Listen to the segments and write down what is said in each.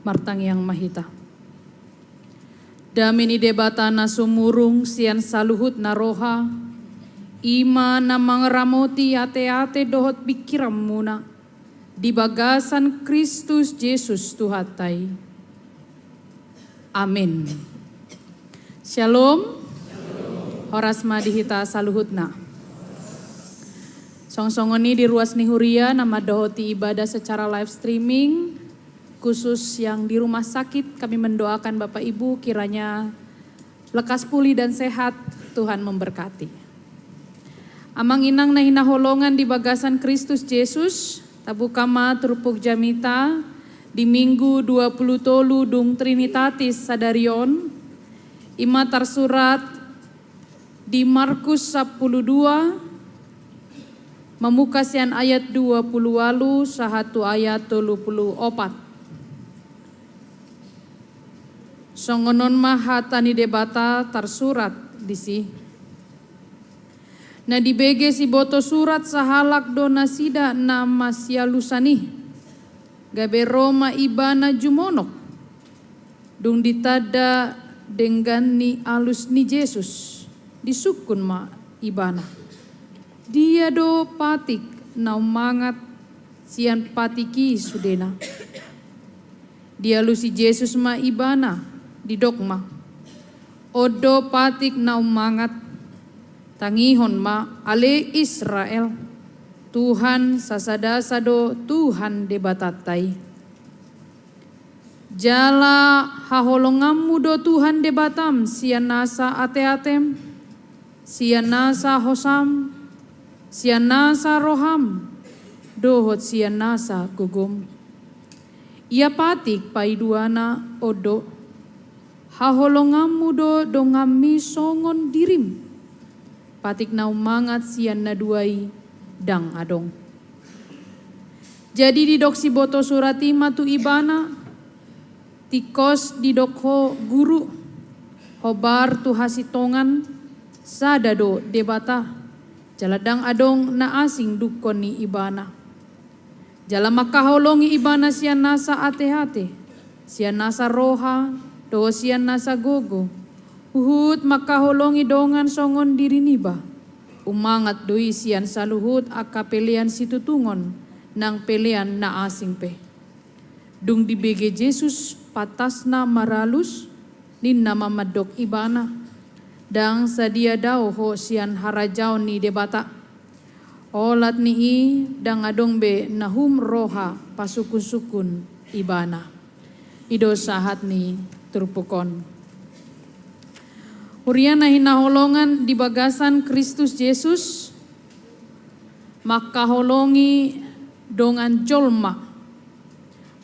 martang yang mahita. Damini debata na sumurung sian saluhut na roha, ima na mangramoti ate-ate dohot pikiram muna, di bagasan Kristus Yesus Tuhatai. Amin. Shalom. Horas madihita saluhutna. Songsongoni di ruas nihuria nama dohoti ibadah secara live streaming. Khusus yang di rumah sakit kami mendoakan Bapak Ibu kiranya lekas pulih dan sehat, Tuhan memberkati. Amang inang na hinaholongan di bagasan Kristus Yesus, tabukama turpuk jamita di Minggu 20 tolu dung Trinitatis sadarion, ima tersurat di Markus 12, memukasian ayat 20 walu sahatu ayat 34. Songonon mahatani debata tersurat disi. Na dibege si boto surat sahalak dona sida nama sialusani. Gabe Roma ibana jumonok. Dung ditada dengan ni alus ni Yesus. Disukun ma ibana. Dia do patik na mangat sian patiki sudena. Dia lusi Yesus ma ibana. Di dogma, odo patik na umangat, tangihon ma ale Israel, Tuhan sasadasado Tuhan debatatay. Jala haholongamu do Tuhan debatam, siyan nasa ate-atem, siyan nasa hosam, siyan nasa roham, dohot siyan nasa gugum. Ia patik paiduana odo, haholongamu do dongami songon dirim. Patik na umangat sian na duai dang adong. Jadi didok si boto surati matu ibana. Tikos didokho guru. Hobar tu hasitongan. Sadado debata. Jaladang adong na asing dukon ni ibana. Jala makaholongi ibana sian nasa ate-ate. Sian nasa roha. Dosian nasa gogo, uhut makaholongi dongan songon diri niba. Umangat doi sian saluhut akapelian situtungon nang pelian na asing pe. Dung dibege Yesus patasna maralus ninna mamadok ibana. Dang sadia dao ho sian harajau ni debata. Olat ni dang adong be nahum roha pasukun-sukun ibana. Ido sahat ni turpukon. Uriana hinaholongan di bagasan Kristus Yesus, makaholongi dongan jolma,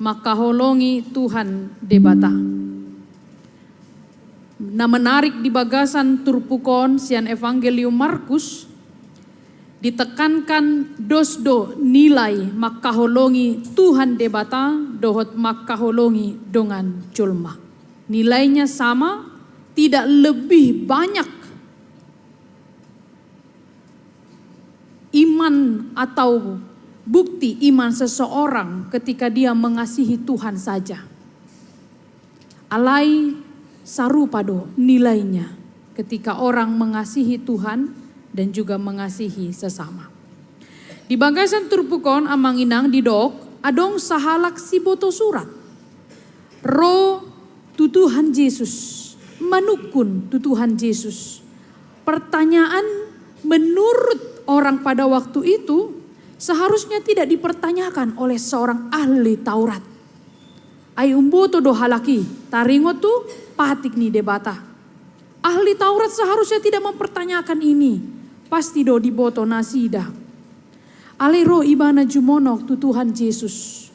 makaholongi Tuhan debata. Na menarik di bagasan turpukon sian Evangelium Markus, ditekankan dosdo nilai makaholongi Tuhan debata, dohot makaholongi dongan jolma. Nilainya sama, tidak lebih banyak iman atau bukti iman seseorang ketika dia mengasihi Tuhan saja. Alai sarupado nilainya ketika orang mengasihi Tuhan dan juga mengasihi sesama. Di bagasan turpukon amang inang didok adong sahalak si boto surat. Ro tutuhan Yesus, manukun tutuhan Yesus. Pertanyaan menurut orang pada waktu itu seharusnya tidak dipertanyakan oleh seorang ahli Taurat. Ay umboto do halaki, taringo tu patik ni debata. Ahli Taurat seharusnya tidak mempertanyakan ini. Pasti do diboto nasida. Alero ibana jumonok tutuhan Yesus.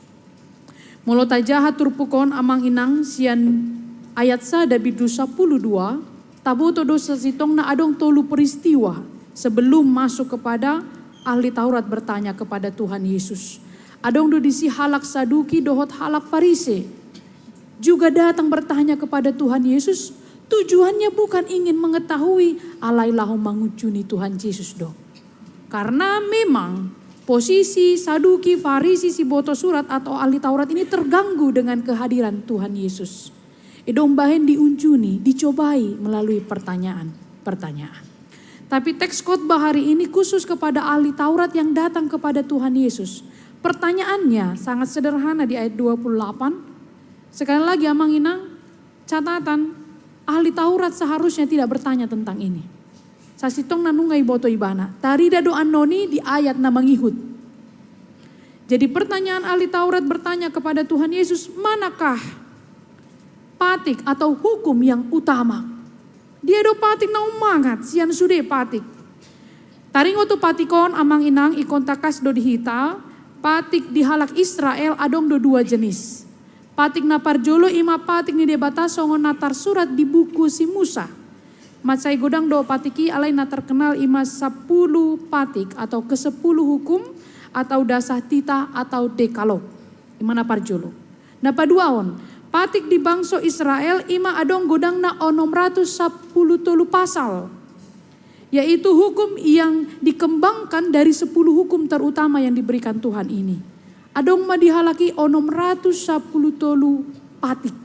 Molota jahat turpukon amang inang sian ayat sada bidu 12 taboto dosa sitong na adong tolu peristiwa sebelum masuk kepada ahli Taurat bertanya kepada Tuhan Yesus. Adong do disi halak Saduki dohot halak Farise juga datang bertanya kepada Tuhan Yesus. Tujuannya bukan ingin mengetahui alai lahum mangujuni Tuhan Yesus do. Karena memang Posisi Saduki, Farisi, si boto surat atau ahli Taurat ini terganggu dengan kehadiran Tuhan Yesus. Idong bahen diunjuni, dicobai melalui pertanyaan. Tapi teks khotbah hari ini khusus kepada ahli Taurat yang datang kepada Tuhan Yesus. Pertanyaannya sangat sederhana di ayat 28. Sekali lagi Amang Inang, catatan, ahli Taurat seharusnya tidak bertanya tentang ini. Sasitong nanungai boto ibana. Tarida doa noni di ayat na mangihut. Jadi pertanyaan ahli Taurat bertanya kepada Tuhan Yesus, manakah patik atau hukum yang utama? Dia do patik na umangat, sian sude patik. Taring oto patikon Amang Inang ikon takas do dihita, patik dihalak Israel adong do dua jenis. Patik na parjolo ima patik ni debata songon natar surat di buku si Musa. Matsai godang do patiki alai na terkenal ima 10 patik atau ke-10 hukum atau dasah tita atau dekalog. Imana parjolo. Na paduaon, patik di bangso Israel ima adong godang na 610 pasal. Yaitu hukum yang dikembangkan dari 10 hukum terutama yang diberikan Tuhan ini. Adong ma dihalaki 610 patik.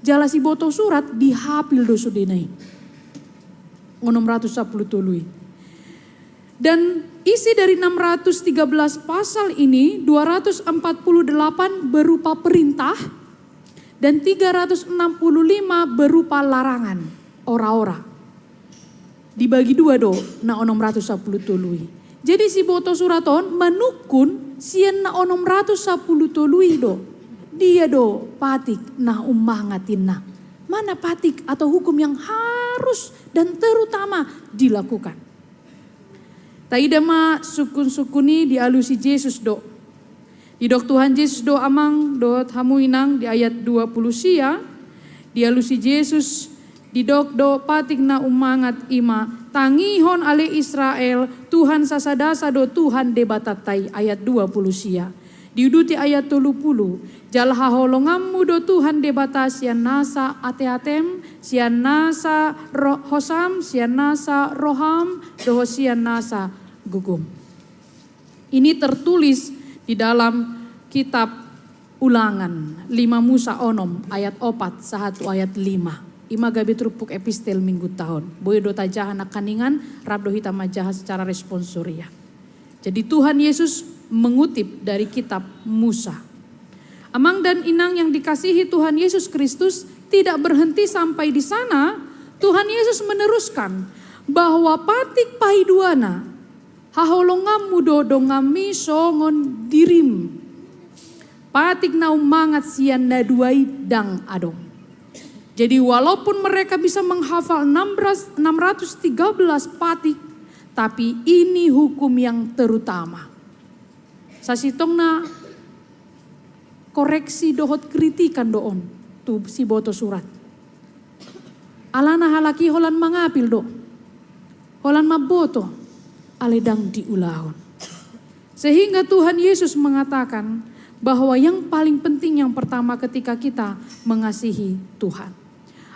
Jala si boto surat dihapil do sudenai. 610 tului. Dan isi dari 613 pasal ini 248 berupa perintah dan 365 berupa larangan, ora-ora. Dibagi dua do na 610 tului. Jadi si boto suraton menukun sien na 610 tului do. Dia do patik na umangatin na. Mana patik atau hukum yang harus dan terutama dilakukan. Taidama sukun-sukuni dialusi Yesus do. Di dok Tuhan Yesus do Amang do hamu inang di ayat 20 sia. Dialusi Yesus di dok do patik na umangat ima. Tangihon ale Israel Tuhan sasadasa do Tuhan debatatai ayat 20 sia. Diuduti ayat 30. Jalha holongammu do Tuhan debata sian nasa ateatem, sian nasa hosam, sian nasa roham, do sian nasa gugum. Ini tertulis di dalam kitab Ulangan 5 Musa onom ayat 4 1 ayat 5. Ima gabi trupuk epistel minggu tahun. Boy do tajahan akaningan rabdo hitam majaha secara responsoria. Jadi Tuhan Yesus mengutip dari kitab Musa. Amang dan Inang yang dikasihi Tuhan Yesus Kristus tidak berhenti sampai di sana. Tuhan Yesus meneruskan bahwa patik pahiduana haholongam mudo dongami songon dirim. Patik na umangat sian naduai dang adong. Jadi walaupun mereka bisa menghafal 613 patik, tapi ini hukum yang terutama. Sasitong na koreksi dohot kritikan doon tu si boto surat. Alana halaki holan mangapil do. Holan maboto aledang diulahon. Sehingga Tuhan Yesus mengatakan bahwa yang paling penting yang pertama ketika kita mengasihi Tuhan.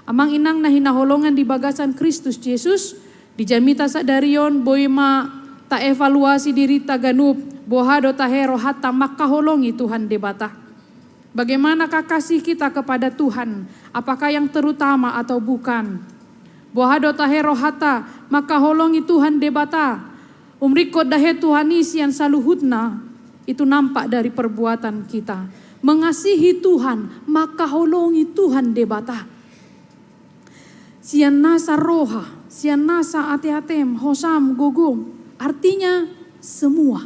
Amang Inang na hinaholongan di bagasan Kristus Yesus dijamita sadarion boima ta evaluasi diri taganup bohado tahero hatta makaholongi Tuhan debata. Bagaimanakah kasih kita kepada Tuhan? Apakah yang terutama atau bukan? Bohado tahero hatta makaholongi Tuhan debata. Umriko dahe Tuhani sian saluhutna. Itu nampak dari perbuatan kita. Mengasihi Tuhan, makaholongi Tuhan debata. Sian nasa roha, sian nasa ate-atem, hosam, gugum. Artinya semua.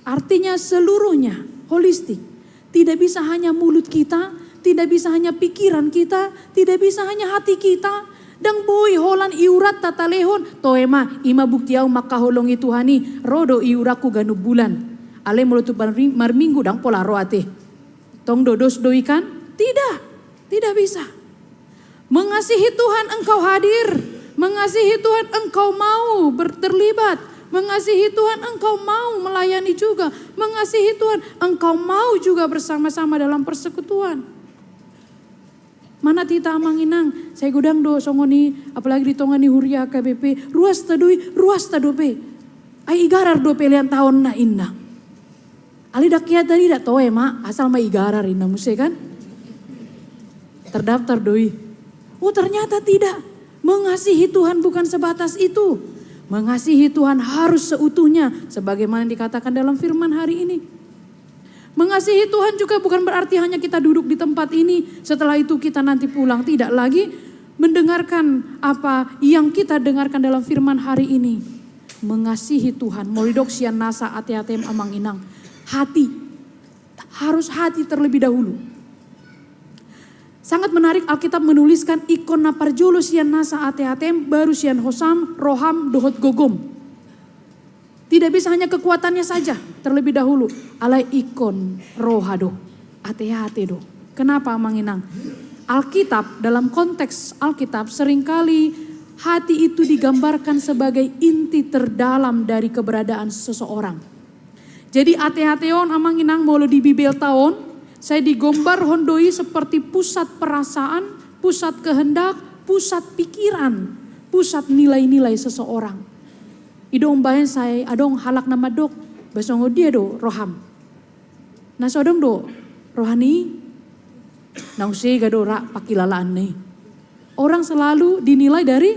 Artinya seluruhnya, holistik. Tidak bisa hanya mulut kita, tidak bisa hanya pikiran kita, tidak bisa hanya hati kita. Dang boy holan iurat tatalehon, toema ima buktiau makaholongi Tuhani, rodo iuraku ganu bulan. Ale mulutu marminggu dang pola roate. Tong dodos doikan? Tidak bisa. Mengasihi Tuhan engkau hadir, mengasihi Tuhan engkau mau terlibat, mengasihi Tuhan engkau mau melayani juga, mengasihi Tuhan engkau mau juga bersama-sama dalam persekutuan. Mana tita manginang, saya gudang do songoni, apalagi di tongani huria KBP, ruas tadui, ruas tadope. Ai igarar do pelian tahun na inna. Ali dakia tadi dak toe ma asal ma igarar inna muse kan. Terdaftar doi. Oh ternyata tidak. Mengasihi Tuhan bukan sebatas itu. Mengasihi Tuhan harus seutuhnya. Sebagaimana dikatakan dalam firman hari ini. Mengasihi Tuhan juga bukan berarti hanya kita duduk di tempat ini. Setelah itu kita nanti pulang. Tidak lagi mendengarkan apa yang kita dengarkan dalam firman hari ini. Mengasihi Tuhan. Moridok sian nasa ate-atem amang inang. Hati. Harus hati terlebih dahulu. Sangat menarik Alkitab menuliskan ikon naparjolo sian nasa ate-atem baru sian hosam roham dohot gogom. Tidak bisa hanya kekuatannya saja terlebih dahulu. Alai ikon rohado ate-ate do. Kenapa manginang? Alkitab dalam konteks Alkitab seringkali hati itu digambarkan sebagai inti terdalam dari keberadaan seseorang. Jadi ate-ateon amanginang molo di Bibel tahun, saya digombar hondoi seperti pusat perasaan, pusat kehendak, pusat pikiran, pusat nilai-nilai seseorang. Idong bahen saya adong halak nama dok, basongo dia do roham. Nasodong do rohani, nause gado rak pakilalaan nih. Orang selalu dinilai dari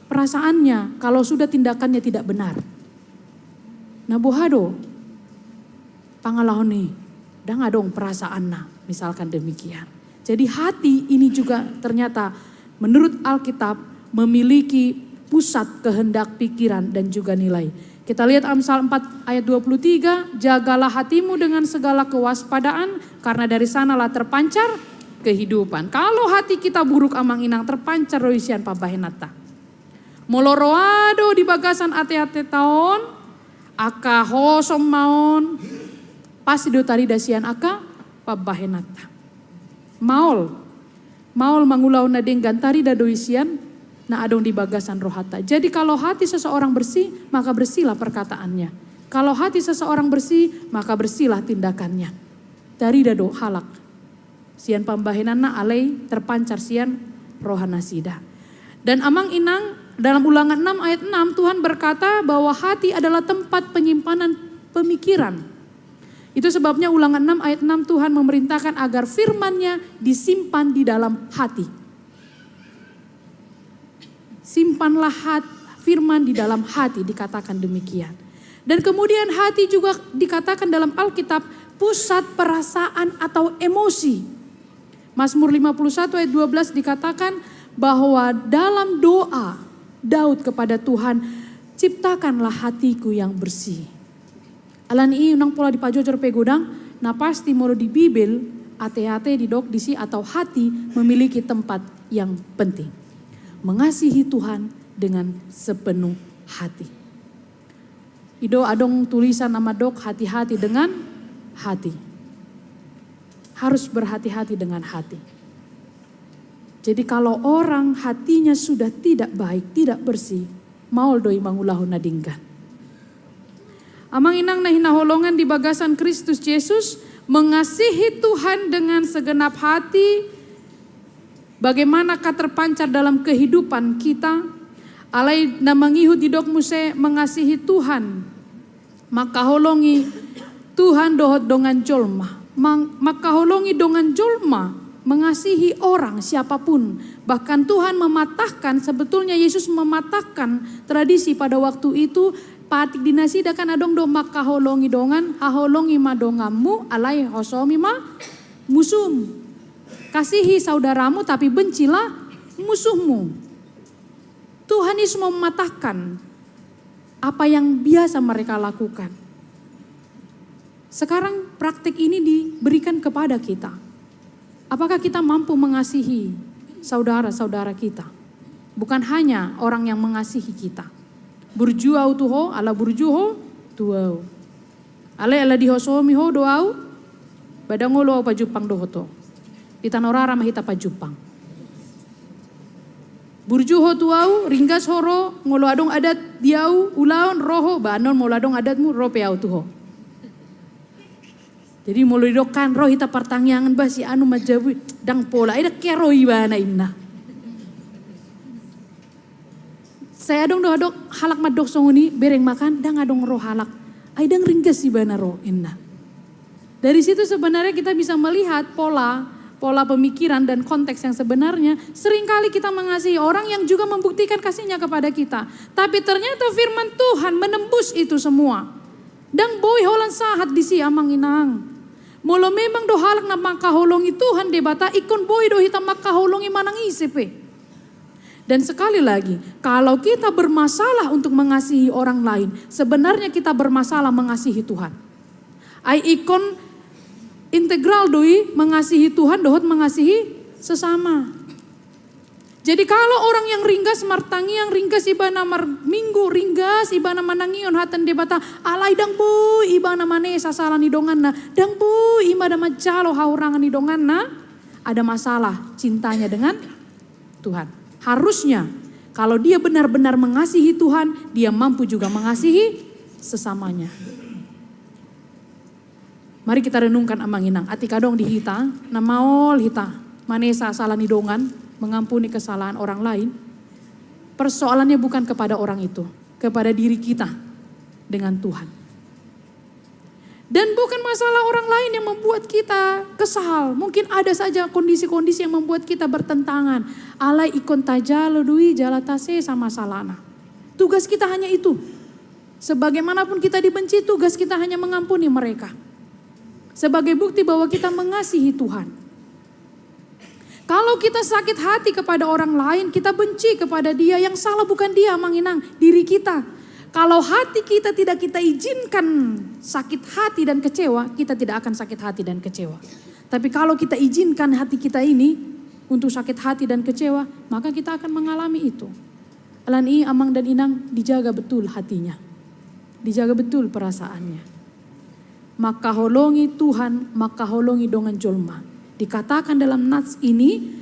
perasaannya kalau sudah tindakannya tidak benar. Nah bohado, pangalahon nih, dan adong perasaan nah, misalkan demikian. Jadi hati ini juga ternyata menurut Alkitab memiliki pusat kehendak pikiran dan juga nilai. Kita lihat Amsal 4 ayat 23, jagalah hatimu dengan segala kewaspadaan karena dari sanalah terpancar kehidupan. Kalau hati kita buruk amang inang terpancar roisian pabahenata. Moloroado di bagasan ate-ate taon, aka hosom maon, pasti do tari dasian aka pabahenata. Maul mangulau na denggan tari da doisian, nah adong di bagasan rohata. Jadi kalau hati seseorang bersih, maka bersihlah perkataannya. Kalau hati seseorang bersih, maka bersihlah tindakannya. Dari dado halak. Sian pambahenana alai terpancar sian rohana sida. Dan amang inang dalam Ulangan 6 ayat 6 Tuhan berkata bahwa hati adalah tempat penyimpanan pemikiran. Itu sebabnya Ulangan 6 ayat 6 Tuhan memerintahkan agar firman-Nya disimpan di dalam hati. Simpanlah firman di dalam hati, dikatakan demikian. Dan kemudian hati juga dikatakan dalam Alkitab pusat perasaan atau emosi. Mazmur 51 ayat 12 dikatakan bahwa dalam doa Daud kepada Tuhan, ciptakanlah hatiku yang bersih. Alan i unang pola di pajojor pegodang, nah pasti moro di Bibel, ate-ate di dok disi atau hati memiliki tempat yang penting. Mengasihi Tuhan dengan sepenuh hati. Ido adong tulisan nama dok hati-hati dengan hati. Harus berhati-hati dengan hati. Jadi kalau orang hatinya sudah tidak baik, tidak bersih, maul doi mangulahun nadinggan. Amang inang na hinaholongan di bagasan Kristus Yesus, mengasihi Tuhan dengan segenap hati. Bagaimanakah terpancar dalam kehidupan kita? Alai na mangihut didok muse mengasihi Tuhan. Maka holongi Tuhan dohot dongan jolma. Maka holongi dongan jolma mengasihi orang siapapun. Bahkan Tuhan mematahkan, sebetulnya Yesus mematahkan tradisi pada waktu itu. Patik dinasida kan adong do maka holongi dongan, haholongi madongamu alai hosomi ma musum. Kasihi saudaramu tapi bencilah musuhmu. Tuhan Yesus mematahkan apa yang biasa mereka lakukan. Sekarang praktik ini diberikan kepada kita. Apakah kita mampu mengasihi saudara-saudara kita? Bukan hanya orang yang mengasihi kita. Burjuau tuho ala burjuho tuau. Ala dihosomi ho doau. Badangolo pa Jupang dohoto. Di tanorara mahita pa Jupang. Burjuho tuau ringgas horo ngolo adong adat diau ulaon roho banon ngolo adong adatmu ropeau tuho. Jadi molo didokan roh hita pertangyangan ba si anu majabu dang pola ida keroi bana inna. Saya adong doa halak madok songuni bereng makan dang adong roh halak. Aidang ringgas ibana roh inna. Dari situ sebenarnya kita bisa melihat pola pemikiran dan konteks yang sebenarnya. Seringkali kita mengasihi orang yang juga membuktikan kasihnya kepada kita. Tapi ternyata firman Tuhan menembus itu semua. Dang boy holan sahat di si amang inang. Molo memang do halak na makaholongi Tuhan debata ikon boy do hitam makaholongi manang isepe. Dan sekali lagi, kalau kita bermasalah untuk mengasihi orang lain, sebenarnya kita bermasalah mengasihi Tuhan. Ai ikon integral doi mengasihi Tuhan dohot mengasihi sesama. Jadi kalau orang yang ringgas martangi yang ringgas ibana minggu ringgas ibana manangion hatan debata alai dang bu ibana mane sasalan idonganna dang bu imada macalo haurangan idonganna ada masalah cintanya dengan Tuhan. Harusnya kalau dia benar-benar mengasihi Tuhan, dia mampu juga mengasihi sesamanya. Mari kita renungkan amang inang. Atika dong dihita, namaol hita, manesa salah nidongan, mengampuni kesalahan orang lain. Persoalannya bukan kepada orang itu, kepada diri kita dengan Tuhan. Dan bukan masalah orang lain yang membuat kita kesal. Mungkin ada saja kondisi-kondisi yang membuat kita bertentangan. Alai ikon tajalo dui jalatase sama salana. Tugas kita hanya itu. Sebagaimanapun kita dibenci, tugas kita hanya mengampuni mereka. Sebagai bukti bahwa kita mengasihi Tuhan. Kalau kita sakit hati kepada orang lain, kita benci kepada dia, yang salah bukan dia manginang, diri kita. Kalau hati kita tidak kita izinkan sakit hati dan kecewa, kita tidak akan sakit hati dan kecewa. Tapi kalau kita izinkan hati kita ini untuk sakit hati dan kecewa, maka kita akan mengalami itu. Alani amang dan inang dijaga betul hatinya. Dijaga betul perasaannya. Maka holongi Tuhan, maka holongi dongan jolma. Dikatakan dalam nats ini,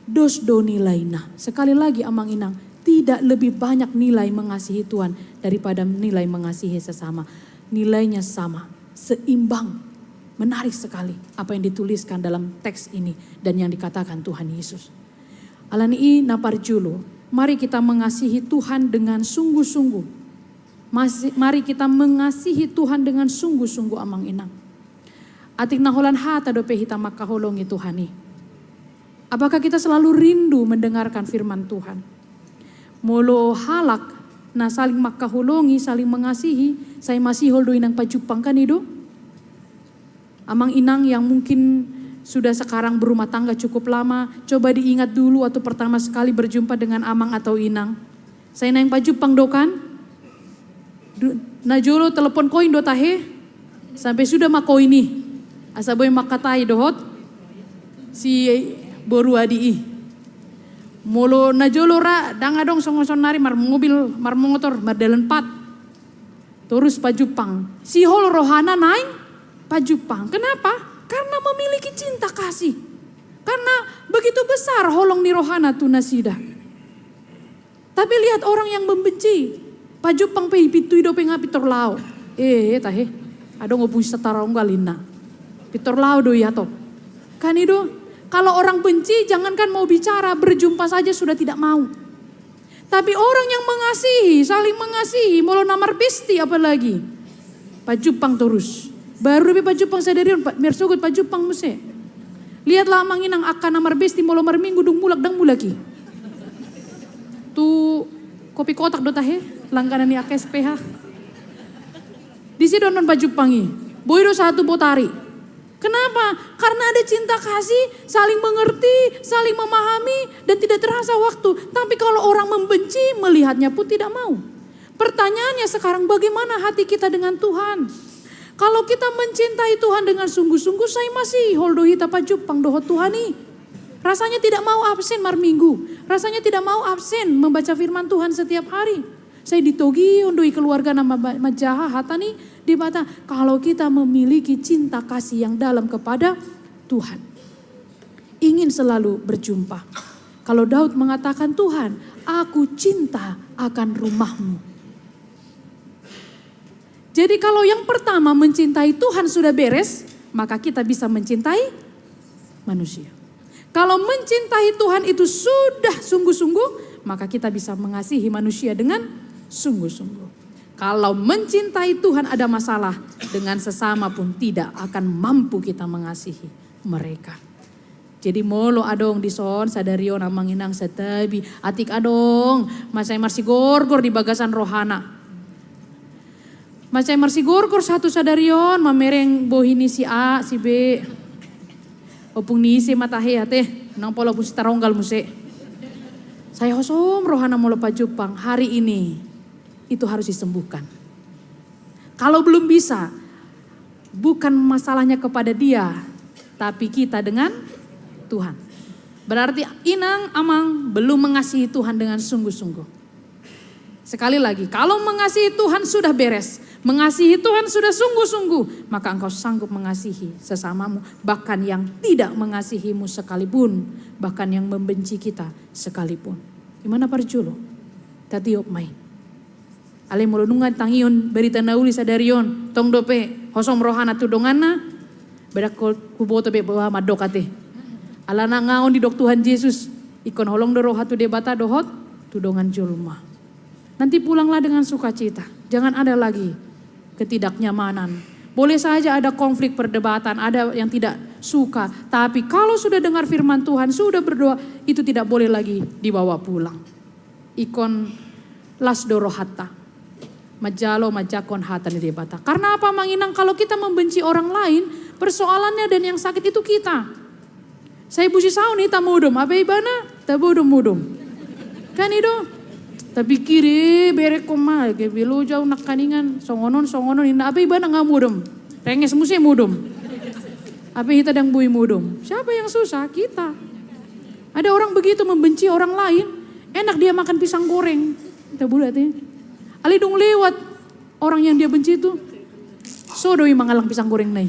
dos do nilaina. Sekali lagi amang inang, tidak lebih banyak nilai mengasihi Tuhan daripada nilai mengasihi sesama. Nilainya sama, seimbang. Menarik sekali apa yang dituliskan dalam teks ini dan yang dikatakan Tuhan Yesus. Alani naparjulo, mari kita mengasihi Tuhan dengan sungguh-sungguh. Mari kita mengasihi Tuhan dengan sungguh-sungguh amang inang. Atik naholan hata dope hita makaholongi Tuhani. Apakah kita selalu rindu mendengarkan firman Tuhan? Molo halak na saling makahulungi, saling mengasihi, saya masih holdo inang pajupang kan itu. Amang inang yang mungkin sudah sekarang berumah tangga cukup lama, coba diingat dulu waktu pertama sekali berjumpa dengan amang atau inang. Saya nang pajupang do kan? Najolo telepon koin do tahe, sampai sudah mako ini. Asa boy makatai dohot si boru adii. Molo najolo ra dangadong songoson nari mar mobil mar motor mar dalan pat. Terus pajupang. Si hol rohana naik pajupang. Kenapa? Karena memiliki cinta kasih. Karena begitu besar holong ni rohana tu nasida. Tapi lihat orang yang membenci. Pajupang pe pitu ido pe ngapitor lao. Tahe. Ado ngopung setara unggalina. Pitor lao do yato. Kan itu. Kalau orang benci jangankan mau bicara, berjumpa saja sudah tidak mau. Tapi orang yang mengasihi, saling mengasihi, molo namar besti apalagi. Pajupang terus. Baru lebih pajupang sadarion, mersugut pajupang muse. Lihatlah manginang akan namar besti, molo marminggu dung mulak dang mulaki. Tu kopi kotak do tahe, langganan ni AKSPH. Di sini donon pajupangi, boyro satu botari. Kenapa? Karena ada cinta kasih, saling mengerti, saling memahami, dan tidak terasa waktu. Tapi kalau orang membenci, melihatnya pun tidak mau. Pertanyaannya sekarang, bagaimana hati kita dengan Tuhan? Kalau kita mencintai Tuhan dengan sungguh-sungguh, saya masih holdo hita pajupang dohot Tuhani. Rasanya tidak mau absen mar minggu. Rasanya tidak mau absen membaca firman Tuhan setiap hari. Saya ditogi undui keluarga nama majaha hatani dibata kalau kita memiliki cinta kasih yang dalam kepada Tuhan. Ingin selalu berjumpa. Kalau Daud mengatakan Tuhan, aku cinta akan rumahmu. Jadi kalau yang pertama mencintai Tuhan sudah beres, maka kita bisa mencintai manusia. Kalau mencintai Tuhan itu sudah sungguh-sungguh, maka kita bisa mengasihi manusia dengan sungguh-sungguh. Kalau mencintai Tuhan ada masalah, dengan sesama pun tidak akan mampu kita mengasihi mereka. Jadi molo adong di son sadarion amang inang setabi atik adong masai marsi gorgor di bagasan rohana. Masai marsi gorgor satu sadarion mamereng bohini si A si B. Opung ni si matahe ate nang polo pun sitaronggal muse. Saya hosom rohana molo pajupang hari ini. Itu harus disembuhkan. Kalau belum bisa, bukan masalahnya kepada dia, tapi kita dengan Tuhan. Berarti inang amang belum mengasihi Tuhan dengan sungguh-sungguh. Sekali lagi, kalau mengasihi Tuhan sudah beres, mengasihi Tuhan sudah sungguh-sungguh, maka engkau sanggup mengasihi sesamamu, bahkan yang tidak mengasihimu sekalipun, bahkan yang membenci kita sekalipun. Gimana parjulo? Tatiop mai. Ale mulunungan tangion berita nauli sadarion tong dope hosom rohana tudongana bedak kuboto be bawa madokate alana ngaon di dok Tuhan Yesus ikon holong do rohatu debata dohot tudongan julma. Nanti pulanglah dengan sukacita, jangan ada lagi ketidaknyamanan. Boleh saja ada konflik perdebatan, ada yang tidak suka, tapi kalau sudah dengar firman Tuhan, sudah berdoa, itu tidak boleh lagi dibawa pulang. Ikon las dorohata majalo majakon hatan di bata. Karena apa manginang kalau kita membenci orang lain, persoalannya dan yang sakit itu kita. Saya busi sauni tamudum, apa ibana? Tabudum-mudum. Kan itu? Tapi kiri bere koma, ke bilu jauh nak kaningan, songonon ina apa ibana ngamudum. Renges musi mudum. Apa kita dang bui mudum? Siapa yang susah? Kita. Ada orang begitu membenci orang lain, enak dia makan pisang goreng. Kita bulat ya. Ali dong lewat orang yang dia benci itu. Sodoi mangalang pisang goreng nai.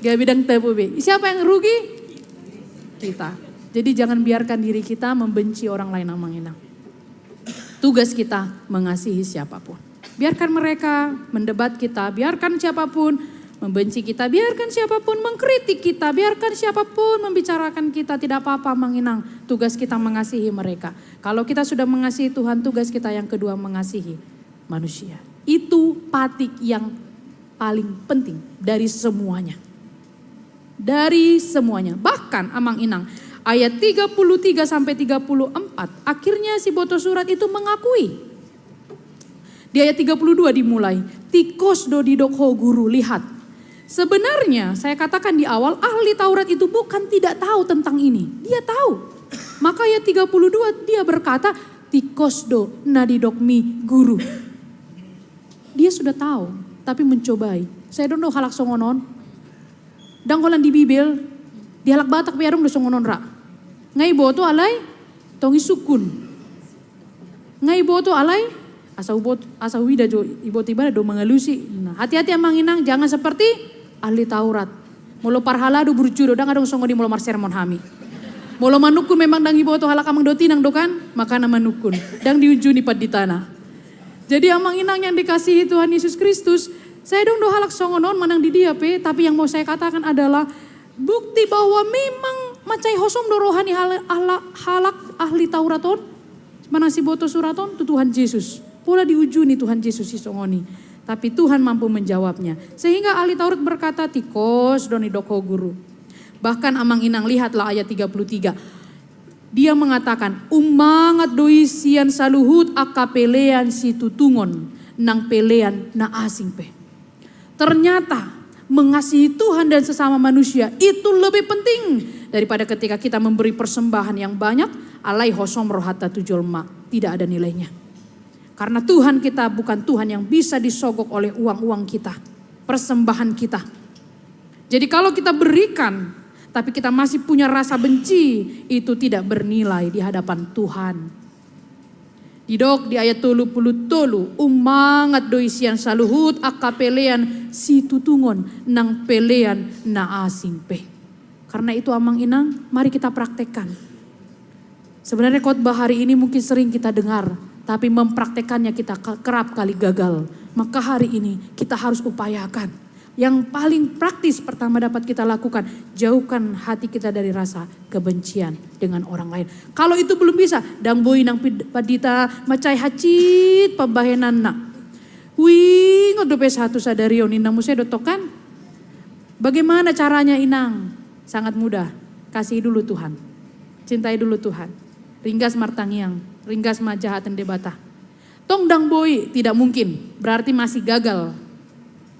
Gak bidang tebu be. Siapa yang rugi? Kita. Jadi jangan biarkan diri kita membenci orang lain amang inang. Tugas kita mengasihi siapapun. Biarkan mereka mendebat kita, biarkan siapapun membenci kita, biarkan siapapun mengkritik kita, biarkan siapapun membicarakan kita, tidak apa-apa manginang. Tugas kita mengasihi mereka. Kalau kita sudah mengasihi Tuhan, tugas kita yang kedua mengasihi manusia. Itu patik yang paling penting dari semuanya. Dari semuanya. Bahkan amang inang ayat 33 sampai 34 akhirnya si boto surat itu mengakui. Di ayat 32 dimulai, tikos do didokho guru, lihat. Sebenarnya saya katakan di awal ahli Taurat itu bukan tidak tahu tentang ini. Dia tahu. Maka ayat 32 dia berkata tikosdo nadidokmi guru. Dia sudah tahu tapi mencobai. Saya dondo halak songonon. Dangkolan di Bibel di halak Batak biarum do songonon ra. Ngai boto alai tongi sukun. Ngai boto alai asa wida jo ibo tibada do mengalusi. Nah, hati-hati amang inang jangan seperti ahli Taurat. Molo parhalado burjudo dang adong songo di molo mar sermon hami. Molo manukun memang dang ibo to halak amang do tinang do kan, maka nama nukun. Dang diujuni pad di tanah. Jadi amang inang yang dikasihi Tuhan Yesus Kristus, saya dong do halak songo non manang di dia pe, tapi yang mau saya katakan adalah bukti bahwa memang macai hosom do rohani halak ahli Tauraton, manang si boto suraton tu Tuhan Yesus. Pola diujuni Tuhan Yesus isongoni. Tapi Tuhan mampu menjawabnya. Sehingga ahli Taurat berkata tikos doni doko guru. Bahkan amang inang lihatlah ayat 33. Dia mengatakan umangat doi sian saluhut akapelean si tutungon nang pelean na asing pe. Ternyata mengasihi Tuhan dan sesama manusia itu lebih penting daripada ketika kita memberi persembahan yang banyak alai hosom rohata tujolma. Tidak ada nilainya. Karena Tuhan kita bukan Tuhan yang bisa disogok oleh uang-uang kita, persembahan kita. Jadi kalau kita berikan, tapi kita masih punya rasa benci, itu tidak bernilai di hadapan Tuhan. Didok di ayat 30 umangat doisian saluhut akapelean si tutungon nang pelean na asing pe. Karena itu amang inang, mari kita praktekkan. Sebenarnya khotbah hari ini mungkin sering kita dengar, tapi mempraktekannya kita kerap kali gagal. Maka hari ini kita harus upayakan. Yang paling praktis pertama dapat kita lakukan, jauhkan hati kita dari rasa kebencian dengan orang lain. Kalau itu belum bisa, dang boy nang padita macai hacit pabahenan na. Wih, ngodope satu sadario ninang musia dotokan. Bagaimana caranya inang? Sangat mudah, kasih dulu Tuhan. Cintai dulu Tuhan. Ringgas martangiang, ringgas majahatan debata. Tong dang boy tidak mungkin, berarti masih gagal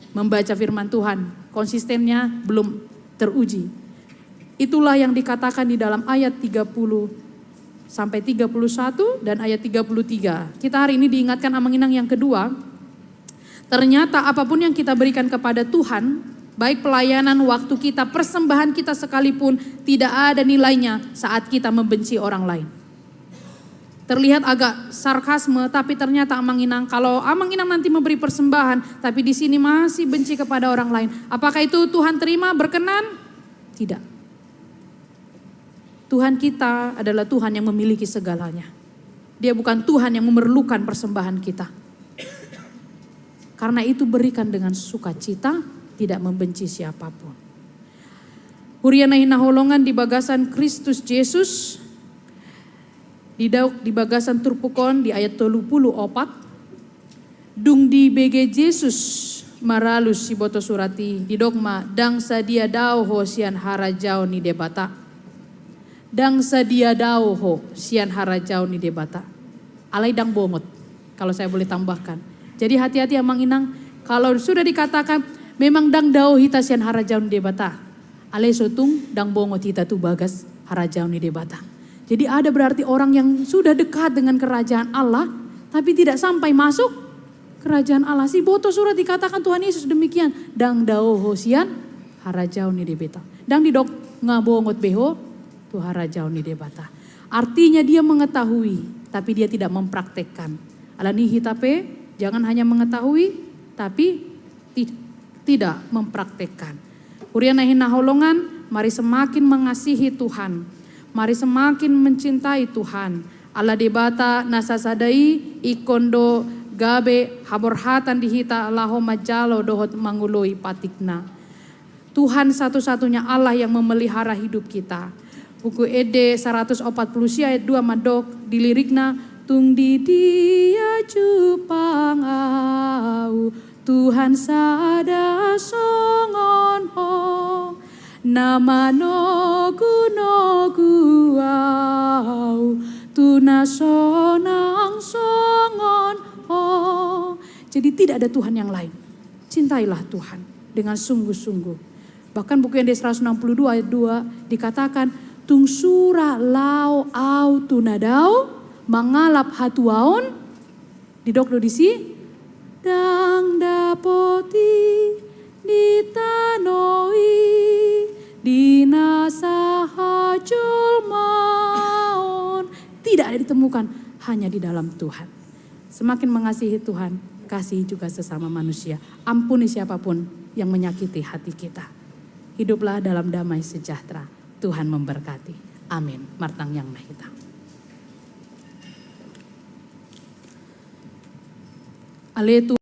membaca firman Tuhan, konsistennya belum teruji. Itulah yang dikatakan di dalam ayat 30 sampai 31 dan ayat 33. Kita hari ini diingatkan amanginang yang kedua. Ternyata apapun yang kita berikan kepada Tuhan, baik pelayanan, waktu kita, persembahan kita sekalipun, tidak ada nilainya saat kita membenci orang lain. Terlihat agak sarkasme, tapi ternyata amanginang, kalau amanginang nanti memberi persembahan, tapi di sini masih benci kepada orang lain, apakah itu Tuhan terima, berkenan? Tidak. Tuhan kita adalah Tuhan yang memiliki segalanya. Dia bukan Tuhan yang memerlukan persembahan kita. Karena itu berikan dengan sukacita, tidak membenci siapapun. Huriana hina holongan di bagasan Kristus Yesus, di bagasan turpukon di ayat 34, dung di BG Yesus maralus si boto surati di dogma dang sadia dao ho sian harajau ni debata. Dang sadia dao ho sian harajau ni debata. Alai dang bongot kalau saya boleh tambahkan. Jadi hati-hati amang inang, kalau sudah dikatakan memang dang dao hita sian harajau ni debata. Alai sotung dang bongot hita tu bagas harajau ni debata. Jadi ada berarti orang yang sudah dekat dengan kerajaan Allah, tapi tidak sampai masuk kerajaan Allah. Si boto surat dikatakan Tuhan Yesus demikian. Dang dao hosian harajau ni debata. Dang didok ngabongot beho tu harajau ni debata. Artinya dia mengetahui, tapi dia tidak mempraktekkan. Alani hitape, jangan hanya mengetahui, tapi tidak mempraktekkan. Huriana hina holongan, mari semakin mengasihi Tuhan. Mari semakin mencintai Tuhan. Allah debata nasasadai ikondo gabe haborhatan dihita Allaho majalo dohot mangului patikna. Tuhan satu-satunya Allah yang memelihara hidup kita. Buku Ede 140 ayat 2 madok dilirikna tung di dia jupang au Tuhan sada songon ho. Nama nogu au tuna sonang songon oh. Jadi tidak ada Tuhan yang lain. Cintailah Tuhan dengan sungguh-sungguh. Bahkan buku yang 162 ayat 2 dikatakan tung surah lau au tunadau mangalap hatuaon didok disi dang dapoti ditanoi dinasahajul maun. Tidak ada ditemukan, hanya di dalam Tuhan. Semakin mengasihi Tuhan, kasih juga sesama manusia. Ampuni siapapun yang menyakiti hati kita. Hiduplah dalam damai sejahtera. Tuhan memberkati. Amin. Martang yang mahita. Aletu